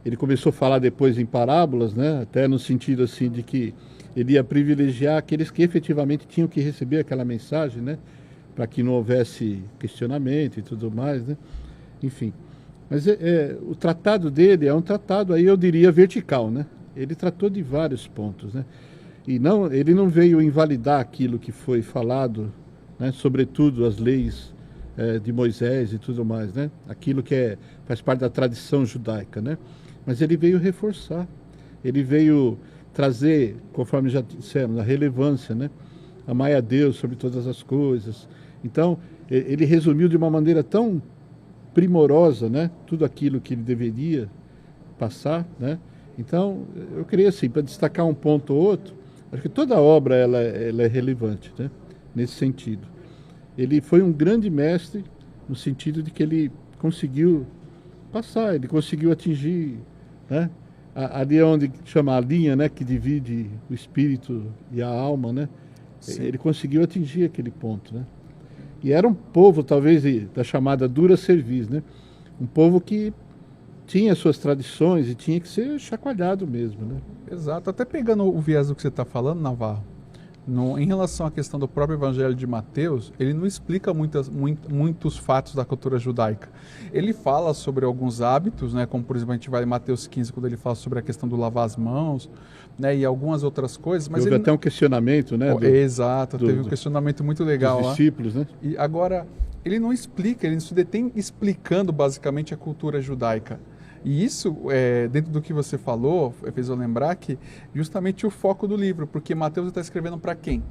ele começou a falar depois em parábolas, né? Até no sentido assim de que ele ia privilegiar aqueles que efetivamente tinham que receber aquela mensagem, né? Para que não houvesse questionamento e tudo mais, né? Enfim, mas o tratado dele é um tratado aí eu diria vertical, né? Ele tratou de vários pontos, né? E ele não veio invalidar aquilo que foi falado, né? Sobretudo as leis de Moisés e tudo mais, né? Aquilo que faz parte da tradição judaica, né? Mas ele veio reforçar, ele veio trazer, conforme já dissemos, a relevância, né? Amai a Deus sobre todas as coisas. Então, ele resumiu de uma maneira tão primorosa, né? Tudo aquilo que ele deveria passar, né? Então, eu creio assim, para destacar um ponto ou outro, acho que toda a obra ela é relevante, né? Nesse sentido. Ele foi um grande mestre no sentido de que ele conseguiu passar, ele conseguiu atingir, né? Ali onde chama a linha, né? Que divide o espírito e a alma, né? Sim. Ele conseguiu atingir aquele ponto, né? E era um povo, talvez, da chamada dura cerviz, né? Um povo que tinha suas tradições e tinha que ser chacoalhado mesmo, né? Exato. Até pegando o viés do que você está falando, Navarro, em relação à questão do próprio Evangelho de Mateus, ele não explica muitos fatos da cultura judaica. Ele fala sobre alguns hábitos, né, como por exemplo a gente vai em Mateus 15, quando ele fala sobre a questão do lavar as mãos, né, e algumas outras coisas. Mas houve até um questionamento, né? Exato, teve um questionamento muito legal dos discípulos, né? E agora, ele não explica, ele se detém explicando basicamente a cultura judaica. E isso, dentro do que você falou, fez eu lembrar que justamente o foco do livro, porque Mateus está escrevendo para quem?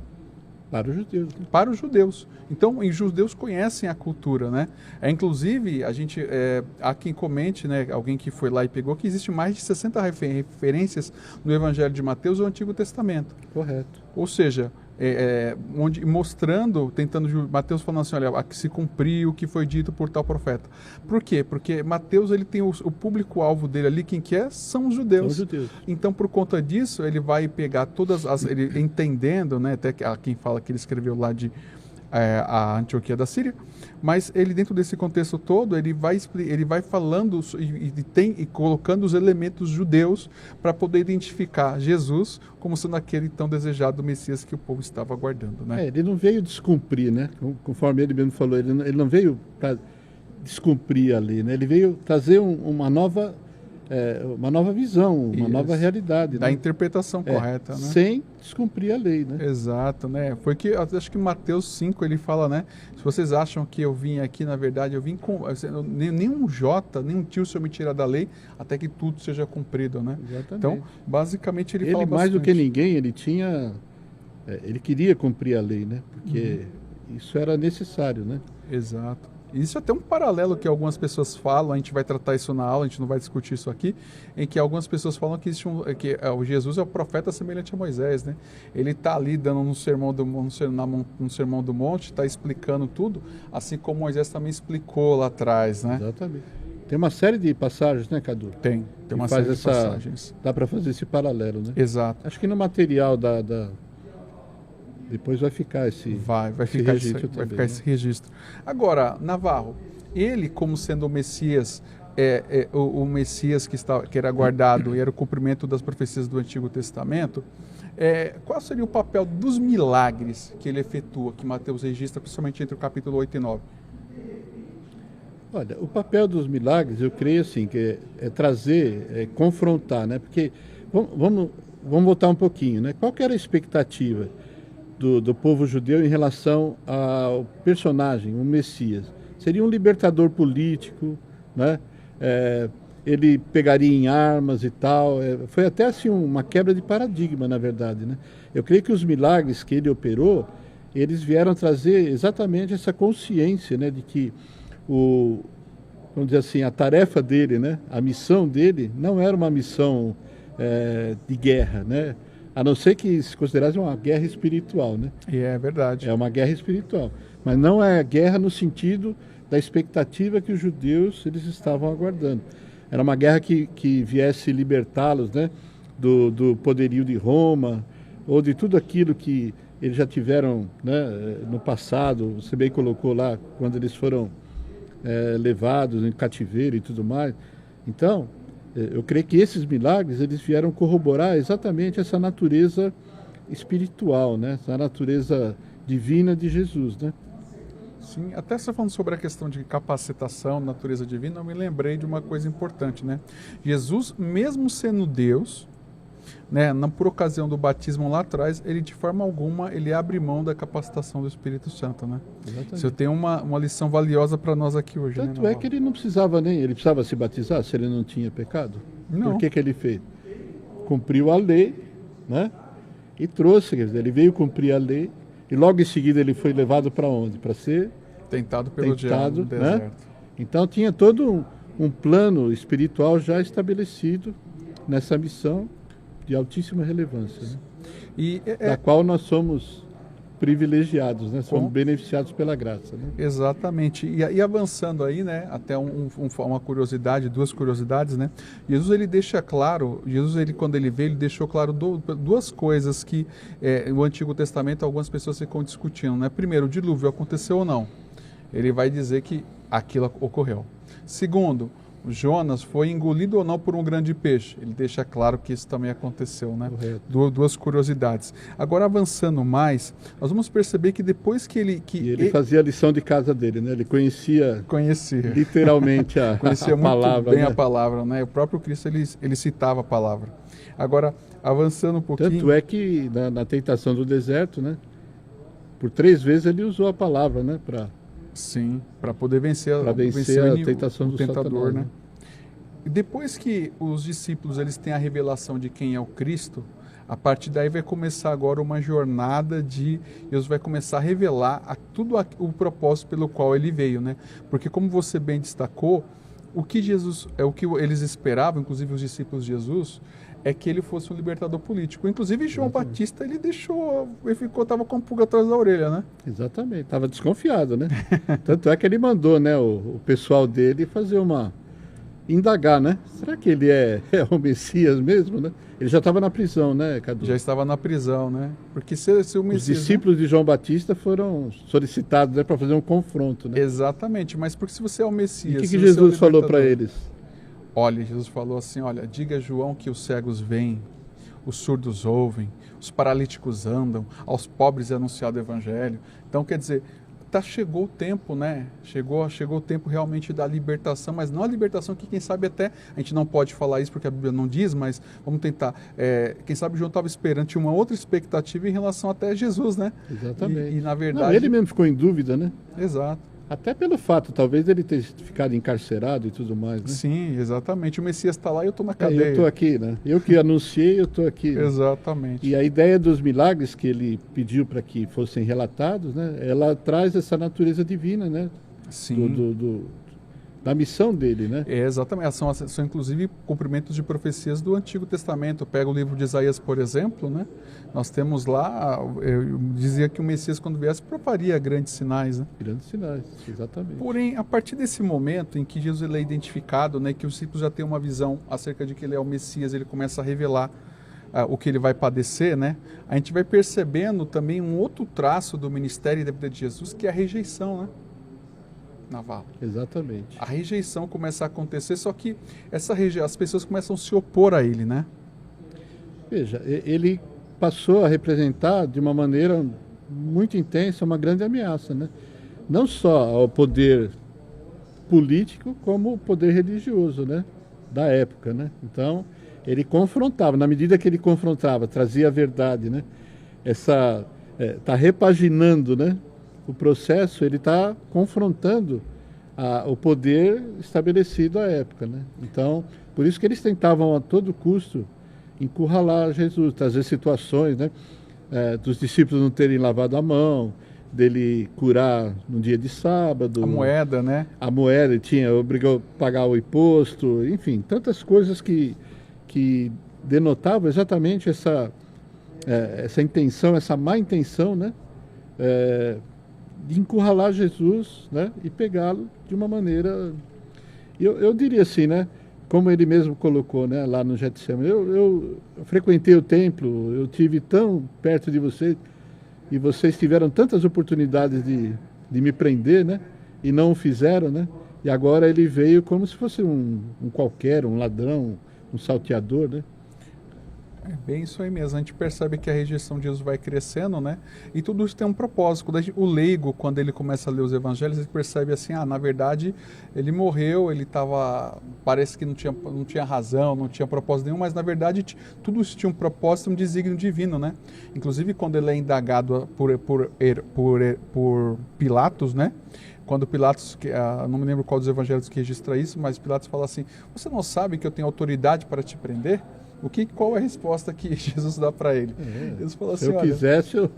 Para os judeus. Né? Para os judeus. Então, os judeus conhecem a cultura, né? Inclusive, há quem comente, né, alguém que foi lá e pegou, que existe mais de 60 referências no Evangelho de Mateus ao Antigo Testamento. Correto. Ou seja, mostrando, Mateus falando assim, olha, aqui se cumpriu o que foi dito por tal profeta. Por quê? Porque Mateus, ele tem o público-alvo dele ali, quem que é? São os judeus. São os judeus. Então, por conta disso, ele vai pegar ele entendendo, né, até quem fala que ele escreveu lá a Antioquia da Síria, mas ele, dentro desse contexto todo, ele vai falando e colocando os elementos judeus para poder identificar Jesus como sendo aquele tão desejado Messias que o povo estava aguardando, né? Ele não veio descumprir, né? Conforme ele mesmo falou, ele não veio para descumprir a lei, né? Ele veio trazer uma nova visão, uma nova realidade. Da né? interpretação correta, né? Sem descumprir a lei, né? Exato, né? Foi que, acho que Mateus 5 ele fala, né? Se vocês acham que eu vim aqui, na verdade, eu vim com... Nenhum J, nenhum tio se eu me tirar da lei, até que tudo seja cumprido, né? Exatamente. Então, basicamente, ele fala mais bastante. do que ninguém, ele tinha... ele queria cumprir a lei, né? Porque isso era necessário, né? Exato. Isso é até um paralelo que algumas pessoas falam, a gente vai tratar isso na aula, a gente não vai discutir isso aqui, em que algumas pessoas falam que, o Jesus é o profeta semelhante a Moisés, né? Ele está ali dando um sermão do monte, está explicando tudo, assim como Moisés também explicou lá atrás, né? Exatamente. Tem uma série de passagens, né, Cadu? Tem uma série de passagens. Dá para fazer esse paralelo, né? Exato. Acho que no material depois vai ficar esse registro. Agora, Navarro, ele como sendo o Messias, o Messias que era aguardado e era o cumprimento das profecias do Antigo Testamento, qual seria o papel dos milagres que ele efetua, que Mateus registra, principalmente entre o capítulo 8 e 9? Olha, o papel dos milagres, eu creio assim, que é trazer, confrontar, né? Porque, vamos voltar um pouquinho, né? Qual que era a expectativa do povo judeu em relação ao personagem, o Messias? Seria um libertador político, né? Ele pegaria em armas e tal. Foi até assim uma quebra de paradigma, na verdade, né? Eu creio que os milagres que ele operou, eles vieram trazer exatamente essa consciência, né, de que vamos dizer assim, a tarefa dele, né, a missão dele não era uma missão de guerra, né? A não ser que se considerasse uma guerra espiritual, né? E é verdade. É uma guerra espiritual. Mas não é guerra no sentido da expectativa que os judeus eles estavam aguardando. Era uma guerra que viesse libertá-los, né, do poderio de Roma, ou de tudo aquilo que eles já tiveram, né, no passado. Você bem colocou lá, quando eles foram levados em cativeiro e tudo mais. Então, eu creio que esses milagres eles vieram corroborar exatamente essa natureza espiritual, né? Essa natureza divina de Jesus, né? Sim, até você falando sobre a questão de capacitação, natureza divina, eu me lembrei de uma coisa importante, né? Jesus, mesmo sendo Deus, né, por ocasião do batismo lá atrás, ele de forma alguma ele abre mão da capacitação do Espírito Santo, né? Exatamente. Isso tem uma lição valiosa para nós aqui hoje. Tanto né, que ele não precisava ele precisava se batizar se ele não tinha pecado. Não. Por que ele fez? Cumpriu a lei, né? E trouxe, quer dizer, ele veio cumprir a lei e logo em seguida ele foi levado para onde? Para ser tentado pelo diabo no deserto. Né? Então tinha todo um plano espiritual já estabelecido nessa missão de altíssima relevância, né? Da qual nós somos privilegiados, né? Somos beneficiados pela graça, né? Exatamente. E avançando aí, né? Até uma curiosidade, duas curiosidades, né? Jesus ele deixa claro, quando ele veio, ele deixou claro duas coisas que o Antigo Testamento algumas pessoas ficam discutindo, né? Primeiro, o dilúvio aconteceu ou não? Ele vai dizer que aquilo ocorreu. Segundo, Jonas foi engolido ou não por um grande peixe. Ele deixa claro que isso também aconteceu, né? Duas curiosidades. Agora, avançando mais, nós vamos perceber que depois que ele fazia a lição de casa dele, né? Ele conhecia literalmente conhecia a palavra. Muito bem, né? A palavra, né? O próprio Cristo, ele citava a palavra. Agora, avançando um pouquinho... Tanto é que na tentação do deserto, por 3 vezes ele usou a palavra, né? Sim, para poder vencer a tentação do tentador, Satanás, né? E depois que os discípulos eles têm a revelação de quem é o Cristo, a partir daí vai começar agora uma jornada Deus vai começar a revelar o propósito pelo qual ele veio, né? Porque como você bem destacou, o que eles esperavam, inclusive os discípulos de Jesus, é que ele fosse um libertador político. Inclusive João Batista, estava com a pulga atrás da orelha, né? Exatamente, estava desconfiado, né? Tanto é que ele mandou, né, o pessoal dele fazer uma indagar, né? Será que ele é o Messias mesmo, né? Ele já estava na prisão, né, Cadu? Já estava na prisão, né? Porque se o Os Messias... discípulos de João Batista foram solicitados, né, para fazer um confronto, né? Exatamente, mas porque se você é o E Messias... o que se você é o Jesus falou para libertador... eles? Olha, Jesus falou assim, olha, diga a João que os cegos veem, os surdos ouvem, os paralíticos andam, aos pobres é anunciado o evangelho. Então, quer dizer, chegou o tempo, né? Chegou o tempo realmente da libertação, mas não a libertação que, quem sabe, até a gente não pode falar isso porque a Bíblia não diz, mas vamos tentar. Quem sabe João estava esperando, tinha uma outra expectativa em relação até a Jesus, né? Exatamente. E na verdade... Não, ele mesmo ficou em dúvida, né? Exato. Até pelo fato, talvez, ele ter ficado encarcerado e tudo mais, né? Sim, exatamente. O Messias está lá e eu estou na cadeia. Eu estou aqui, né? Eu que anunciei, eu estou aqui. Exatamente. E a ideia dos milagres que ele pediu para que fossem relatados, né? Ela traz essa natureza divina, né? Sim. Da missão dele, né? Exatamente. São inclusive cumprimentos de profecias do Antigo Testamento. Pega o livro de Isaías, por exemplo, né? Nós temos lá, eu dizia que o Messias, quando viesse, provaria grandes sinais, né? Grandes sinais, exatamente. Porém, a partir desse momento em que Jesus ele é identificado, né, que os discípulos já têm uma visão acerca de que ele é o Messias, ele começa a revelar o que ele vai padecer, né? A gente vai percebendo também um outro traço do ministério e da vida de Jesus, que é a rejeição, né? Navarro. Exatamente. A rejeição começa a acontecer, só que as pessoas começam a se opor a ele, né? Veja, ele passou a representar de uma maneira muito intensa uma grande ameaça, né? Não só ao poder político, como ao poder religioso, né? Da época, né? Então, ele confrontava, na medida que ele confrontava, trazia a verdade, né? Tá repaginando, né? O processo, ele está confrontando o poder estabelecido à época, né? Então, por isso que eles tentavam a todo custo encurralar Jesus, trazer situações, né? Dos discípulos não terem lavado a mão, dele curar no dia de sábado. A moeda, né? A moeda, obrigou a pagar o imposto, enfim, tantas coisas que denotavam exatamente essa intenção, essa má intenção, né? De encurralar Jesus, né, e pegá-lo de uma maneira, eu diria assim, né, como ele mesmo colocou, né, lá no Getsemane, eu frequentei o templo, eu tive tão perto de vocês, e vocês tiveram tantas oportunidades de me prender, né, e não o fizeram, né, e agora ele veio como se fosse um qualquer, um ladrão, um salteador, né. É bem isso aí mesmo. A gente percebe que a rejeição de Jesus vai crescendo, né? E tudo isso tem um propósito. O leigo, quando ele começa a ler os evangelhos, ele percebe assim, na verdade, ele morreu, ele estava... Parece que não tinha razão, não tinha propósito nenhum, mas na verdade tudo isso tinha um propósito, um desígnio divino, né? Inclusive quando ele é indagado por Pilatos, né? Quando Pilatos, não me lembro qual dos evangelhos que registra isso, mas Pilatos fala assim, você não sabe que eu tenho autoridade para te prender? Qual é a resposta que Jesus dá para ele? Jesus fala assim, se eu quisesse, eu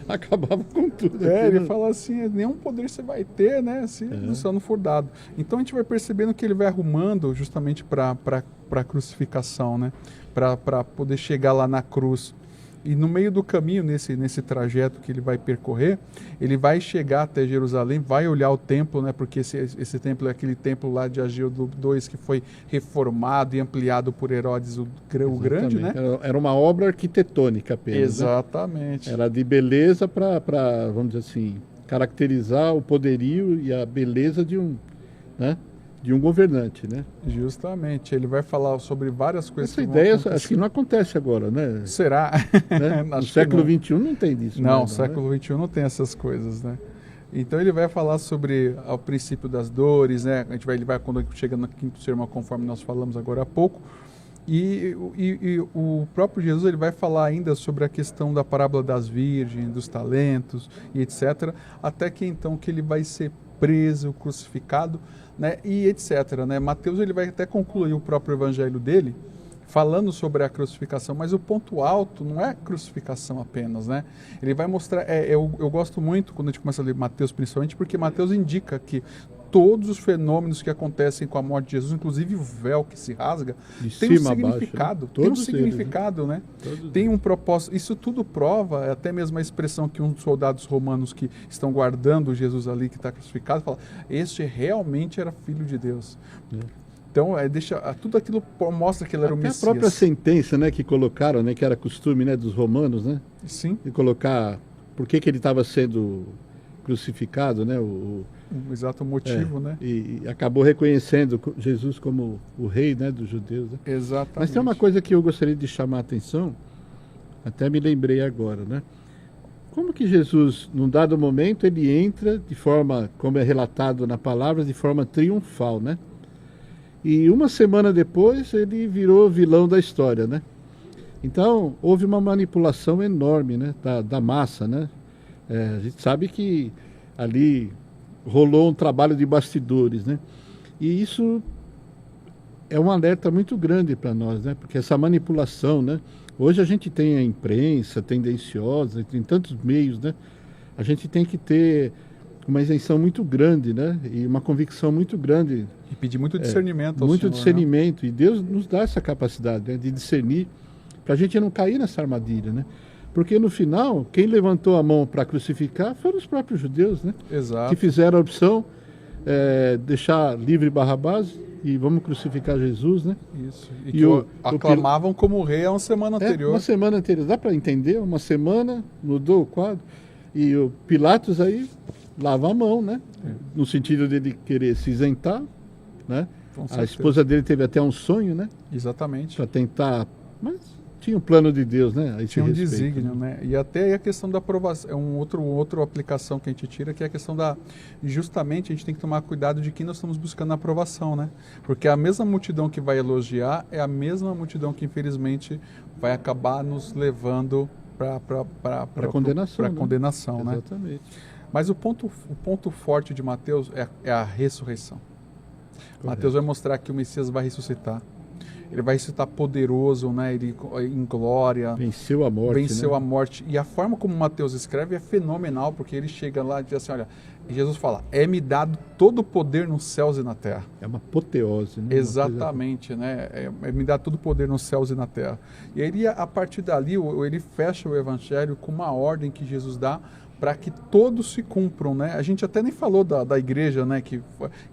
acabava com tudo. Ele fala assim, nenhum poder você vai ter, né, se você não for dado. Então a gente vai percebendo que ele vai arrumando justamente para a crucificação, né, para poder chegar lá na cruz. E no meio do caminho, nesse trajeto que ele vai percorrer, ele vai chegar até Jerusalém, vai olhar o templo, né, porque esse templo é aquele templo lá de Ageu II que foi reformado e ampliado por Herodes o Grande, né? Era uma obra arquitetônica apenas. Exatamente. Né? Era de beleza para, vamos dizer assim, caracterizar o poderio e a beleza de um governante, né? Justamente, ele vai falar sobre várias coisas. Essa ideia acho que não acontece agora, né? Será? Né? No século XXI não tem disso. Não, no século XXI não tem essas coisas, né? Então ele vai falar sobre o princípio das dores, né? Ele vai quando chega no quinto sermão, conforme nós falamos agora há pouco. E o próprio Jesus ele vai falar ainda sobre a questão da parábola das virgens, dos talentos e etc. Até que então que ele vai ser preso, crucificado, né, e etc. Né? Mateus ele vai até concluir o próprio evangelho dele falando sobre a crucificação, mas o ponto alto não é a crucificação apenas, né? Ele vai mostrar, eu gosto muito quando a gente começa a ler Mateus principalmente, porque Mateus indica que todos os fenômenos que acontecem com a morte de Jesus, inclusive o véu que se rasga, tem um significado, né? Tem um significado, né? Tem um propósito. Isso tudo prova, até mesmo a expressão que uns soldados romanos que estão guardando Jesus ali, que está crucificado, fala, este realmente era filho de Deus. Então, tudo aquilo mostra que ele era o Até Messias. a própria sentença, né, que colocaram, né, que era costume, né, dos romanos, né, Sim. de colocar por que ele estava sendo crucificado, né, O exato motivo, né? e acabou reconhecendo Jesus como o rei, né, dos judeus. Né? Exatamente. Mas tem uma coisa que eu gostaria de chamar a atenção, até me lembrei agora, né? Como que Jesus, num dado momento, ele entra de forma, como é relatado na palavra, de forma triunfal, né? E uma semana depois ele virou vilão da história, né? Então houve uma manipulação enorme, né, da massa, né? A gente sabe que ali rolou um trabalho de bastidores, né? E isso é um alerta muito grande para nós, né? Porque essa manipulação, né? Hoje a gente tem a imprensa tendenciosa, tem tantos meios, né? A gente tem que ter uma isenção muito grande, né? E uma convicção muito grande. E pedir muito discernimento ao muito Senhor, discernimento. Né? E Deus nos dá essa capacidade, né, de discernir, para a gente não cair nessa armadilha, né? Porque no final, quem levantou a mão para crucificar foram os próprios judeus, né? Exato. Que fizeram a opção, deixar livre Barrabás e vamos crucificar Jesus, né? Isso. E que aclamavam como rei há uma semana anterior. Uma semana anterior. Dá para entender? Uma semana, mudou o quadro. E o Pilatos aí lava a mão, né? No sentido dele querer se isentar, né? A esposa dele teve até um sonho, né? Exatamente. Para tentar... Mas tinha um plano de Deus, né? Tinha um desígnio, né? E até aí a questão da aprovação, é outra aplicação que a gente tira, que é a questão da... Justamente a gente tem que tomar cuidado de quem nós estamos buscando a aprovação, né? Porque a mesma multidão que vai elogiar é a mesma multidão que infelizmente vai acabar nos levando para condenação, né? Condenação, né? Exatamente. Mas o ponto forte de Mateus é a ressurreição. Correto. Mateus vai mostrar que o Messias vai ressuscitar. Ele vai ressuscitar poderoso, né? Ele em glória. Venceu a morte. Venceu né? a morte. E a forma como Mateus escreve é fenomenal, porque ele chega lá e diz assim, olha, e Jesus fala, é-me dado todo o poder nos céus e na terra. É uma apoteose, né? Exatamente, né? É-me dado todo o poder nos céus e na terra. E aí, a partir dali, ele fecha o evangelho com uma ordem que Jesus dá para que todos se cumpram, né? A gente até nem falou da igreja, né? Que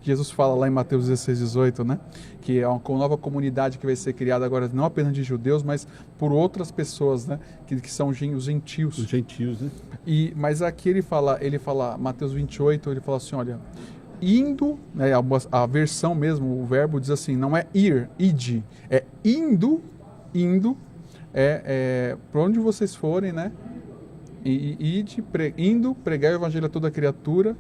Jesus fala lá em Mateus 16, 18, né? Que é uma nova comunidade que vai ser criada agora não apenas de judeus, mas por outras pessoas, né? Que são os gentios. Os gentios, né? Mas aqui ele fala, Mateus 28, ele fala assim, olha, indo, né? A versão mesmo, o verbo diz assim, não é ir, ide, é indo, para onde vocês forem, né? Indo pregar o evangelho a toda criatura,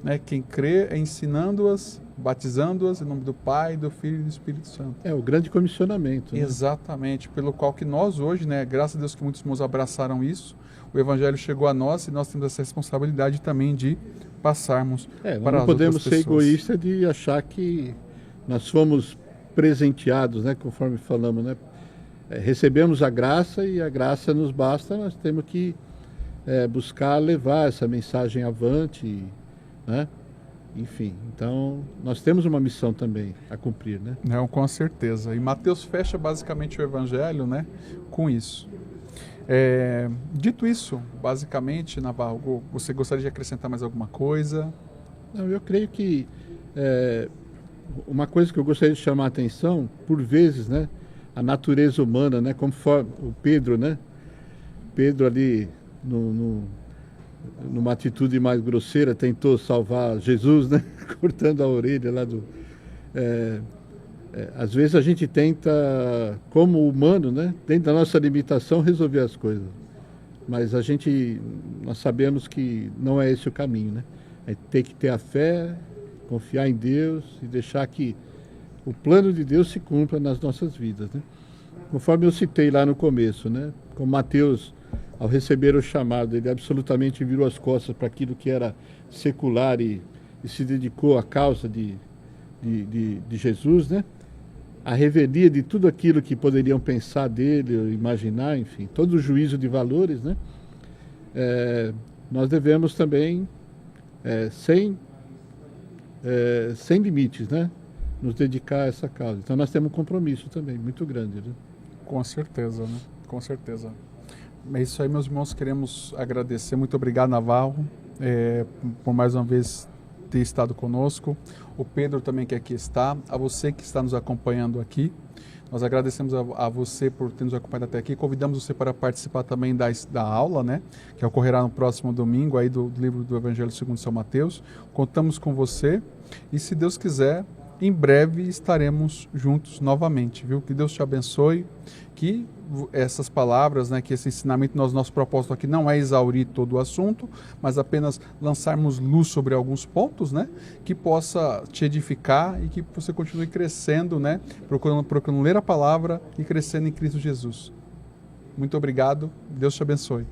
né? Quem crê é ensinando-as, batizando-as em nome do Pai, do Filho e do Espírito Santo. É o grande comissionamento. Né? Exatamente, pelo qual que nós hoje, né? Graças a Deus que muitos irmãos abraçaram isso, o evangelho chegou a nós e nós temos essa responsabilidade também de passarmos para não podemos ser egoístas de achar que nós fomos presenteados, né? Conforme falamos, né? Recebemos a graça e a graça nos basta, nós temos que buscar levar essa mensagem avante, né? Enfim, então nós temos uma missão também a cumprir, né? Não, com certeza. E Mateus fecha basicamente o evangelho, né, com isso. Dito isso, basicamente, Navarro, você gostaria de acrescentar mais alguma coisa? Não, eu creio que uma coisa que eu gostaria de chamar a atenção, por vezes, né, a natureza humana, né, conforme o Pedro, né? Pedro ali numa atitude mais grosseira, tentou salvar Jesus, né? Cortando a orelha lá do... às vezes a gente tenta, como humano, né? Dentro da nossa limitação, resolver as coisas. Mas nós sabemos que não é esse o caminho, né? Tem que ter a fé, confiar em Deus e deixar que o plano de Deus se cumpra nas nossas vidas, né? Conforme eu citei lá no começo, né? Como Mateus, ao receber o chamado, ele absolutamente virou as costas para aquilo que era secular e se dedicou à causa de Jesus, né? A revelia de tudo aquilo que poderiam pensar dele, ou imaginar, enfim, todo o juízo de valores, né? Nós devemos também, sem limites, né? Nos dedicar a essa causa. Então nós temos um compromisso também muito grande, né? Com certeza, né? Com certeza. É isso aí, meus irmãos, queremos agradecer. Muito obrigado, Navarro, por mais uma vez ter estado conosco, o Pedro também que aqui está, a você que está nos acompanhando aqui. Nós agradecemos a você por ter nos acompanhado até aqui. Convidamos você para participar também da aula, né? Que ocorrerá no próximo domingo aí do livro do Evangelho segundo São Mateus. Contamos com você e, se Deus quiser, em breve estaremos juntos novamente, viu? Que Deus te abençoe, que essas palavras, né, que esse ensinamento, nosso propósito aqui não é exaurir todo o assunto, mas apenas lançarmos luz sobre alguns pontos, né, que possa te edificar e que você continue crescendo, né, procurando ler a palavra e crescendo em Cristo Jesus. Muito obrigado, Deus te abençoe.